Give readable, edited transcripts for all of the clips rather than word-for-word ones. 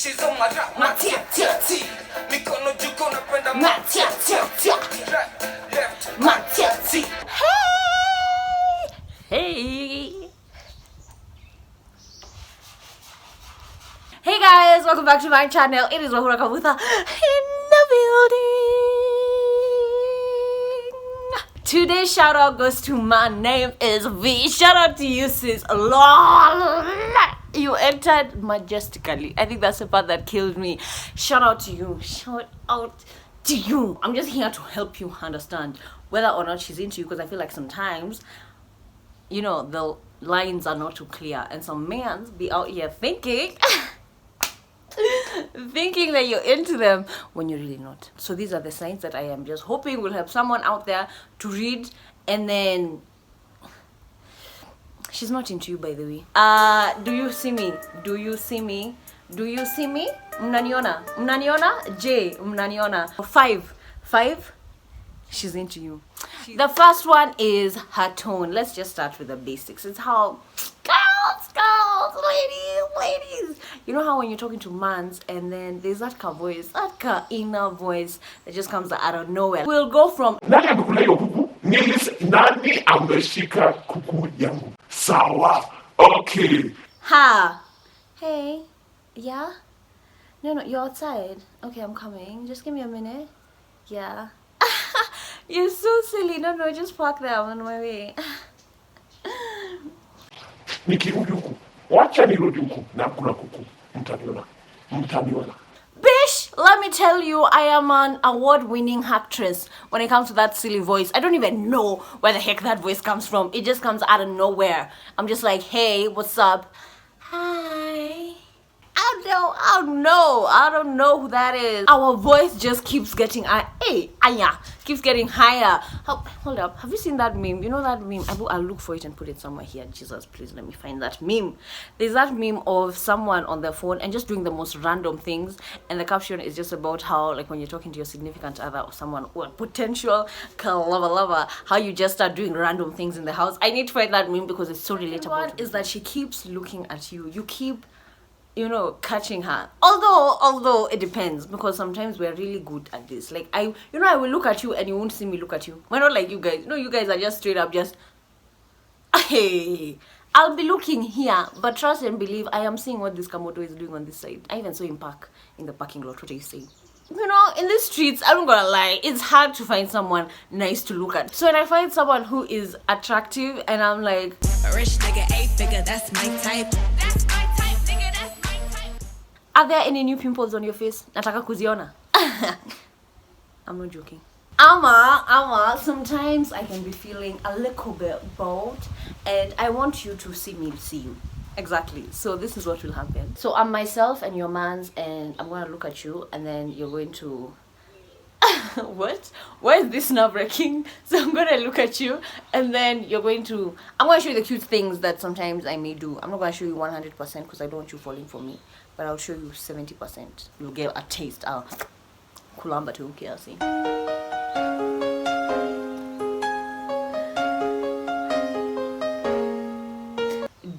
she's on my rap, matiati. Mikono juko napenda matiati. Right, left, matiati. Hey! Hey guys, welcome back to my channel. It is Wahura Kabutha in the building. Today's shout out goes to my name is V. Shout out to you, sis. LOL. You entered majestically. I think that's the part that killed me. Shout out to you. Shout out to you. I'm just here to help you understand whether or not she's into you, because I feel like sometimes, you know, the lines are not too clear, and some men be out here thinking thinking that you're into them when you're really not. So these are the signs that I am just hoping will help someone out there to read. And then she's not into you, by the way. Do you see me? Do you see me? Do you see me? Mnaniona? Mnaniona? J, mnaniona. Five, she's into you. The first one is her tone. Let's just start with the basics. It's how girls, ladies, you know how when you're talking to mans and then there's that voice, that inner voice that just comes out of nowhere. We'll go from nani ameshika kuku yangu. Sawa, okay. Ha, hey, yeah, no, you're outside. Okay, I'm coming, just give me a minute. Yeah. You're so silly. No, just park there, I'm on my way. Nikirudi huku, wacha nirudi huku na kuna kuku. Mtaniona. Bish, let me tell you, I am an award-winning actress when it comes to that silly voice. I don't even know where the heck that voice comes from. It just comes out of nowhere. I'm just like, hey, what's up? Hi. I don't know who that is. Our voice just keeps getting keeps getting higher. Hold up, have you seen that meme? You know that meme? I'll look for it and put it somewhere here. Jesus, please let me find that meme. There's that meme of someone on their phone and just doing the most random things, and the caption is just about how, like, when you're talking to your significant other or someone or potential lover, how you just start doing random things in the house. I need to find that meme because it's so relatable. What is that she keeps looking at you. You keep, you know, catching her. Although it depends, because sometimes we're really good at this. Like, I will look at you and you won't see me look at you. We're not like you guys. No, you guys are just straight up just, hey, I'll be looking here, but trust and believe I am seeing what this Kamoto is doing on this side. I even saw him park in the parking lot. What do you say? You know, in the streets, I'm gonna lie, it's hard to find someone nice to look at. So when I find someone who is attractive and I'm like, a rich nigga, 8-figure, that's my type. That's my type, nigga, that's my type. Are there any new pimples on your face? Nataka kuziona. I'm not joking. Ama, sometimes I can be feeling a little bit bored and I want you to see me see you. Exactly. So this is what will happen. So I'm myself and your man's, and I'm going to look at you, and then you're going to what? Why is this nerve-wracking? So I'm going to look at you, and then I'm going to show you the cute things that sometimes I may do. I'm not going to show you 100% because I don't want you falling for me, but I'll show you 70%. You'll get a taste. Kulamba tu kiasi.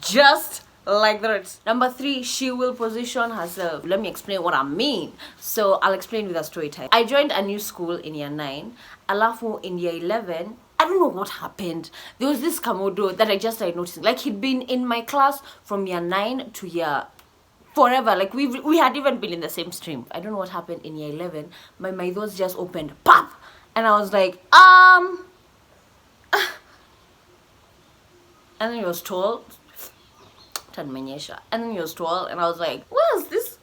Just like that. Number 3, she will position herself. Let me explain what I mean. So I'll explain with a story time. I joined a new school in year 9. Alafu in year 11, I don't know what happened. There was this Kamodo that I just started noticing. Like, he'd been in my class from year 9 to year forever. Like, we had even been in the same stream. I don't know what happened in year 11. My doors just opened. Pop! And I was like, and then he was tall. And then he was tall, and I was like, what is this?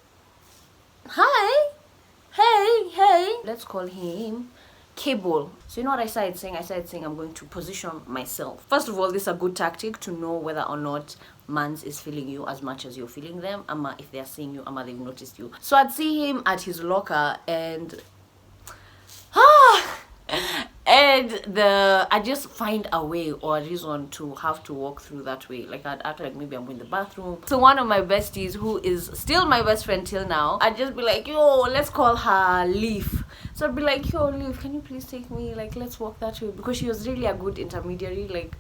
Hi, hey, let's call him Cable. So you know what I started saying? I'm going to position myself. First of all, this is a good tactic to know whether or not mans is feeling you as much as you're feeling them, ama if they're seeing you, ama they've noticed you. So I'd see him at his locker, and I just find a way or a reason to have to walk through that way. Like, I'd act like maybe I'm in the bathroom. So one of my besties, who is still my best friend till now, I'd just be like, yo, let's call her Leaf. So I'd be like, yo, Leaf, can you please take me? Like, let's walk that way. Because she was really a good intermediary. Like,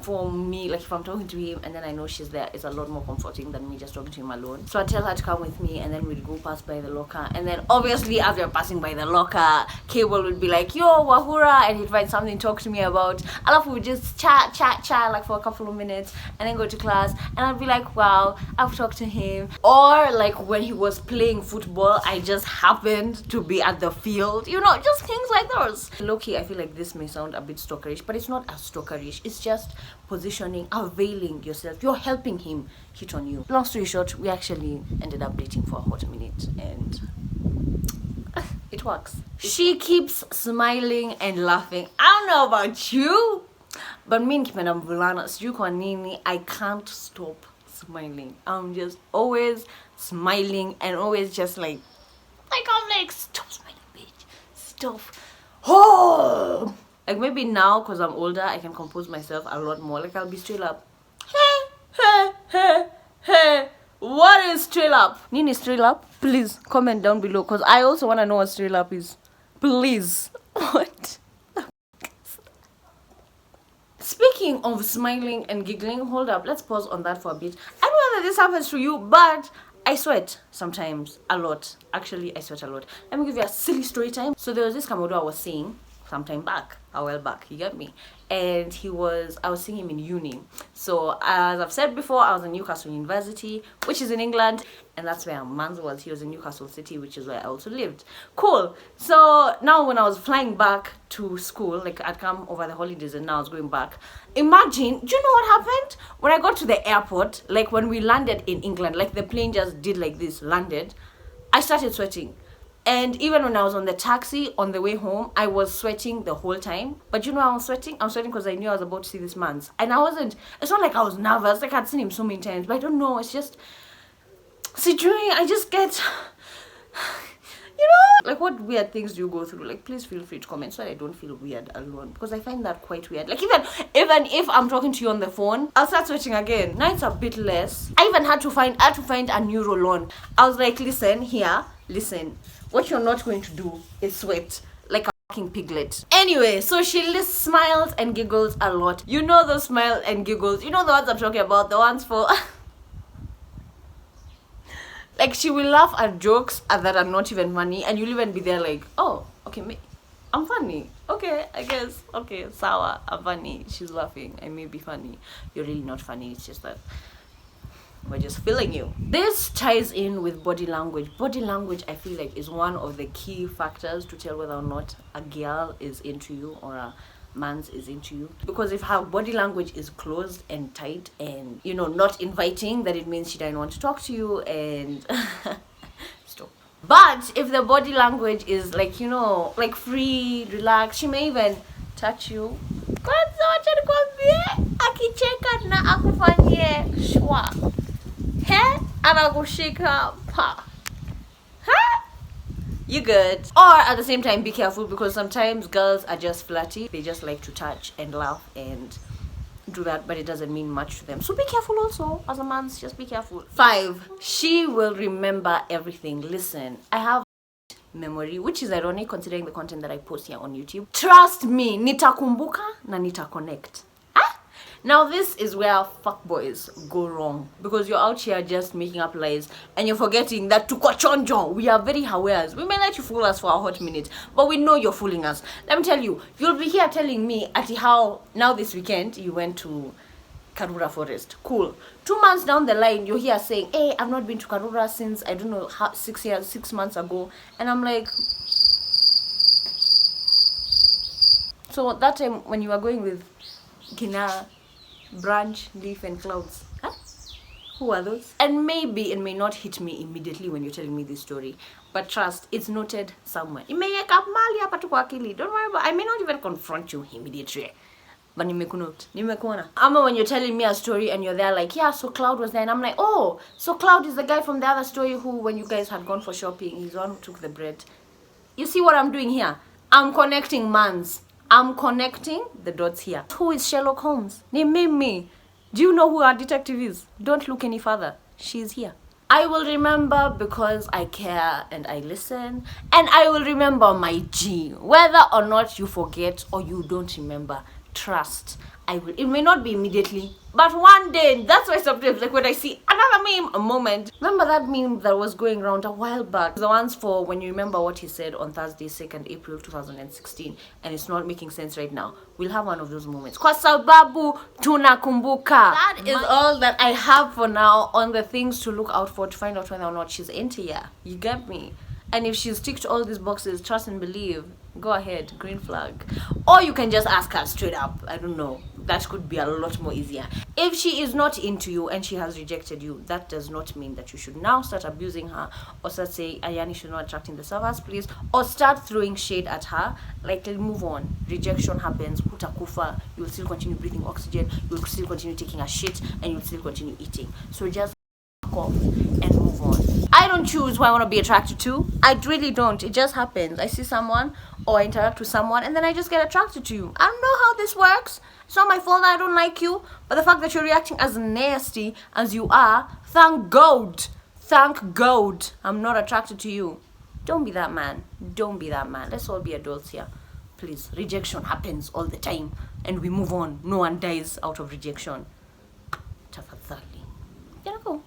for me, like if I'm talking to him and then I know she's there, it's a lot more comforting than me just talking to him alone. So I tell her to come with me, and then we'd go pass by the locker, and then obviously as we're passing by the locker, Cable would be like, yo, Wahura, and he'd find something to talk to me about. I love, we would just chat like for a couple of minutes and then go to class, and I'd be like, wow, I've talked to him. Or like when he was playing football, I just happened to be at the field, you know, just things like those. Low-key, I feel like this may sound a bit stalkerish, but it's not as stalkerish. It's just positioning, availing yourself. You're helping him hit on you. Long story short, we actually ended up dating for a hot minute, and it works. She keeps smiling and laughing. I don't know about you, but me nikipenda mvulana, sijui kwa nini, I can't stop smiling. I'm just always smiling and always just like I'm like, stop smiling, bitch, stop. Oh, like maybe now because I'm older, I can compose myself a lot more. Like I'll be straight up, hey, what is straight up? Nini straight up? Please comment down below, because I also want to know what straight up is. Please. What? Speaking of smiling and giggling, hold up, let's pause on that for a bit. I don't know whether this happens to you, but I sweat sometimes, a lot. Actually, I sweat a lot. Let me give you a silly story time. So there was this Kamodo I was seeing sometime back, a while back, you get me? And I was seeing him in uni. So as I've said before, I was in Newcastle University, which is in England, and that's where Mans was. He was in Newcastle City, which is where I also lived. Cool. So now when I was flying back to school, like I'd come over the holidays and now I was going back. Imagine, do you know what happened? When I got to the airport, like when we landed in England, like the plane just did like this, landed, I started sweating. And even when I was on the taxi on the way home, I was sweating the whole time. But you know I was sweating? I was sweating because I knew I was about to see this man's. And it's not like I was nervous, like I'd seen him so many times, but I don't know, it's just, I just get, you know, like what weird things do you go through? Like please feel free to comment so that I don't feel weird alone, because I find that quite weird. Like even if I'm talking to you on the phone, I'll start sweating again. Now it's a bit less. I even had to find a new roll-on. I was like, listen, what you're not going to do is sweat like a fucking piglet. Anyway, so she smiles and giggles a lot. You know those smile and giggles. You know the ones I'm talking about, the ones for like she will laugh at jokes that are not even funny, and you'll even be there like, oh, okay, I'm funny. Okay, I guess. Okay, sawa, I'm funny. She's laughing. I may be funny. You're really not funny. It's just that we're just feeling you. This ties in with body language. Body language, I feel like, is one of the key factors to tell whether or not a girl is into you or a man's is into you. Because if her body language is closed and tight and, you know, not inviting, then it means she doesn't want to talk to you and stop. But if the body language is like, you know, like free, relaxed, she may even touch you. Kwanza wacha nikwambie, akicheka na akufanyie shwa. Anakushika pa. You good. Or at the same time, be careful, because sometimes girls are just flirty. They just like to touch and laugh and do that, but it doesn't mean much to them. So be careful also. As a man, just be careful. 5, she will remember everything. Listen, I have memory, which is ironic considering the content that I post here on YouTube. Trust me, nitakumbuka na nitaconnect. Now this is where fuckboys go wrong, because you're out here just making up lies and you're forgetting that tuko chonjo, we are very aware. We may let you fool us for a hot minute, but we know you're fooling us. Let me tell you, you'll be here telling me at how now this weekend you went to Karura Forest. Cool. 2 months down the line, you're here saying, hey, I've not been to Karura since, I don't know, 6 months ago. And I'm like, so that time when you were going with Kina, Branch, Leaf and Clouds, huh? Who are those? And maybe it may not hit me immediately when you're telling me this story, but trust, it's noted somewhere. It may up mali hapa tu kwa akili. Don't worry about, I may not even confront you immediately, but nimekuona. Ama when you're telling me a story and you're there like, yeah, so Cloud was there, and I'm like, oh, so Cloud is the guy from the other story who, when you guys had gone for shopping, he's the one who took the bread. You see what I'm doing here? I'm connecting mans. I'm connecting the dots here. Who is Sherlock Holmes? Name me. Do you know who our detective is? Don't look any further. She's here. I will remember because I care and I listen. And I will remember my G. Whether or not you forget or you don't remember, trust, I will. It may not be immediately, but one day. That's why sometimes, like when I see another meme, a moment. Remember that meme that was going around a while back? The ones for when you remember what he said on Thursday, 2nd April 2016, and it's not making sense right now. We'll have one of those moments. Kwa sababu tunakumbuka. That is all that I have for now on the things to look out for to find out whether or not she's into ya. You get me? And if she's ticked all these boxes, trust and believe, go ahead, green flag. Or you can just ask her straight up. I don't know. That could be a lot more easier. If she is not into you and she has rejected you, that does not mean that you should now start abusing her or start saying, Ayani should not attract in the servers, please. Or start throwing shade at her. Like, move on. Rejection happens. Hutakufa. You will still continue breathing oxygen. You will still continue taking a shit. And you will still continue eating. So just off and move on. I don't choose who I want to be attracted to. I really don't. It just happens. I see someone or I interact with someone and then I just get attracted to you. I don't know how this works. It's not my fault that I don't like you, but the fact that you're reacting as nasty as you are, thank God. Thank God I'm not attracted to you. Don't be that man. Don't be that man. Let's all be adults here. Please. Rejection happens all the time and we move on. No one dies out of rejection. Tafadhali. Yeah, go.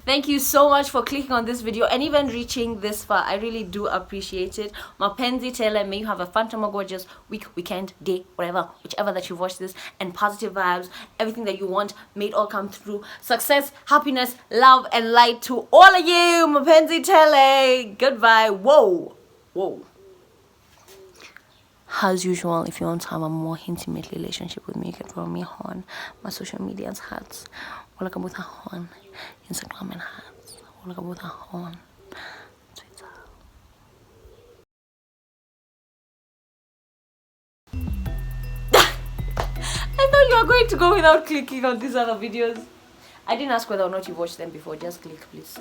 Thank you so much for clicking on this video and even reaching this far. I really do appreciate it. Mapenzi tele, may you have a phantom or gorgeous week, weekend, day, whatever, whichever that you've watched this, and positive vibes, everything that you want, may it all come through. Success, happiness, love, and light to all of you. Mapenzi tele. Goodbye. Whoa. Whoa. As usual, if you want to have a more intimate relationship with me, you can follow me on my social medias hats. Wala kabuta on Instagram and hats. Wala kabuta on Twitter. I thought you were going to go without clicking on these other videos. I didn't ask whether or not you watched them before. Just click, please.